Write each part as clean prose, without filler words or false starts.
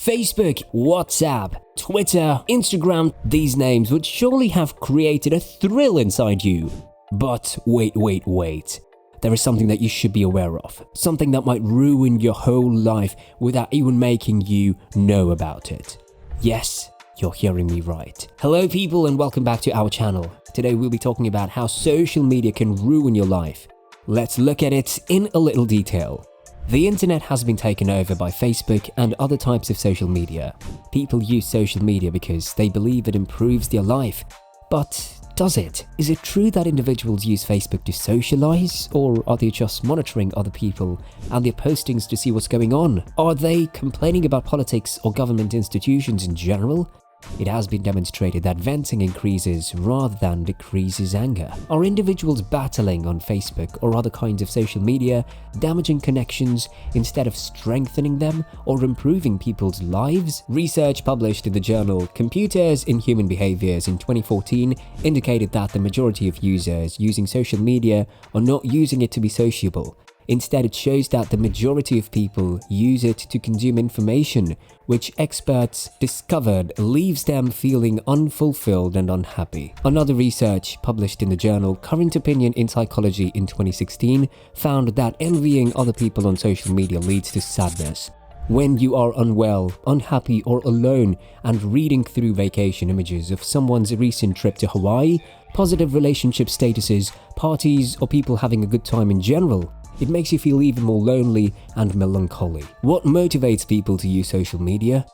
Facebook, WhatsApp, Twitter, Instagram, these names would surely have created a thrill inside you. But wait. There is something that you should be aware of. Something that might ruin your whole life without even making you know about it. Yes, you're hearing me right. Hello people and welcome back to our channel. Today we'll be talking about how social media can ruin your life. Let's look at it in a little detail. The internet has been taken over by Facebook and other types of social media. People use social media because they believe it improves their life. But does it? Is it true that individuals use Facebook to socialize, or are they just monitoring other people and their postings to see what's going on? Are they complaining about politics or government institutions in general? It has been demonstrated that venting increases rather than decreases anger. Are individuals battling on Facebook or other kinds of social media, damaging connections instead of strengthening them or improving people's lives? Research published in the journal Computers in Human Behaviors in 2014 indicated that the majority of users using social media are not using it to be sociable. Instead, it shows that the majority of people use it to consume information, which experts discovered leaves them feeling unfulfilled and unhappy. Another research published in the journal Current Opinion in Psychology in 2016 found that envying other people on social media leads to sadness. When you are unwell, unhappy or alone and reading through vacation images of someone's recent trip to Hawaii, positive relationship statuses, parties or people having a good time in general, it makes you feel even more lonely and melancholy. What motivates people to use social media?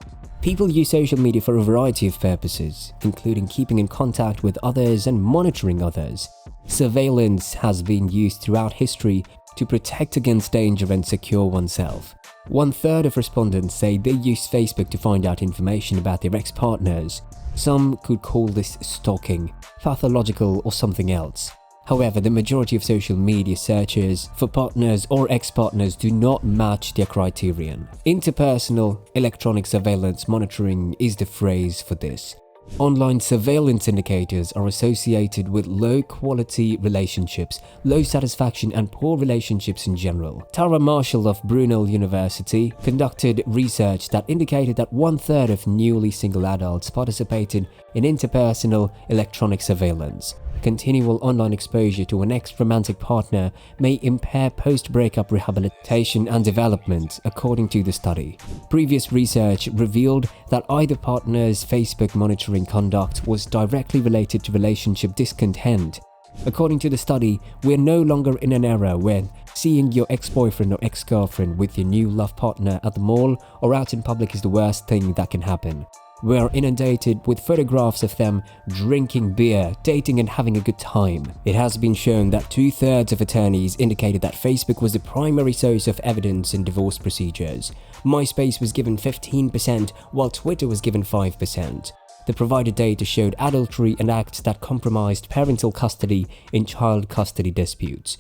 People use social media for a variety of purposes, including keeping in contact with others and monitoring others. Surveillance has been used throughout history to protect against danger and secure oneself. 1/3 of respondents say they use Facebook to find out information about their ex-partners. Some could call this stalking, pathological or something else. However, the majority of social media searches for partners or ex-partners do not match their criterion. Interpersonal electronic surveillance monitoring is the phrase for this. Online surveillance indicators are associated with low-quality relationships, low satisfaction and poor relationships in general. Tara Marshall of Brunel University conducted research that indicated that 1/3 of newly single adults participated in interpersonal electronic surveillance. Continual online exposure to an ex-romantic partner may impair post-breakup rehabilitation and development, according to the study. Previous research revealed that either partner's Facebook monitoring conduct was directly related to relationship discontent. According to the study, we're no longer in an era where seeing your ex-boyfriend or ex-girlfriend with your new love partner at the mall or out in public is the worst thing that can happen. We are inundated with photographs of them drinking beer, dating and having a good time. It has been shown that 2/3 of attorneys indicated that Facebook was the primary source of evidence in divorce procedures. MySpace was given 15%, while Twitter was given 5%. The provided data showed adultery and acts that compromised parental custody in child custody disputes.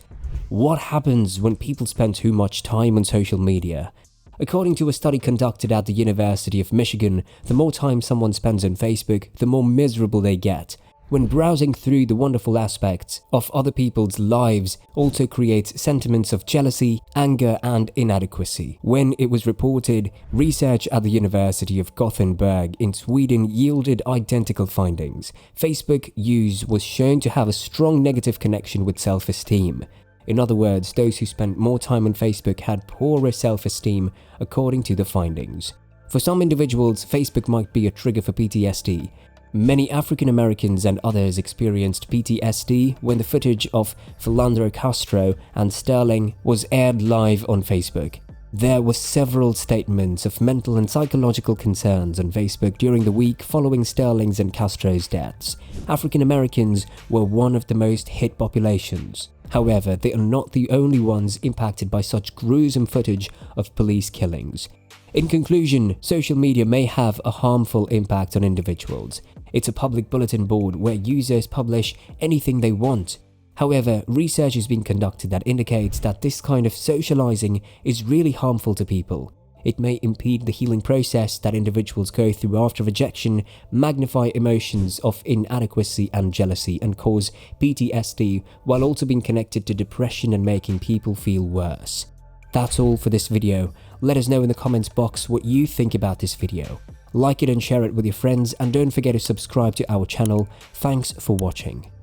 What happens when people spend too much time on social media? According to a study conducted at the University of Michigan, the more time someone spends on Facebook, the more miserable they get. When browsing through the wonderful aspects of other people's lives also creates sentiments of jealousy, anger and inadequacy. When it was reported, research at the University of Gothenburg in Sweden yielded identical findings. Facebook use was shown to have a strong negative connection with self-esteem. In other words, those who spent more time on Facebook had poorer self-esteem, according to the findings. For some individuals, Facebook might be a trigger for PTSD. Many African Americans and others experienced PTSD when the footage of Philando Castro and Sterling was aired live on Facebook. There were several statements of mental and psychological concerns on Facebook during the week following Sterling's and Castro's deaths. African Americans were one of the most hit populations. However, they are not the only ones impacted by such gruesome footage of police killings. In conclusion, social media may have a harmful impact on individuals. It's a public bulletin board where users publish anything they want. However, research is being conducted that indicates that this kind of socializing is really harmful to people. It may impede the healing process that individuals go through after rejection, magnify emotions of inadequacy and jealousy, and cause PTSD, while also being connected to depression and making people feel worse. That's all for this video. Let us know in the comments box what you think about this video. Like it and share it with your friends, and don't forget to subscribe to our channel. Thanks for watching.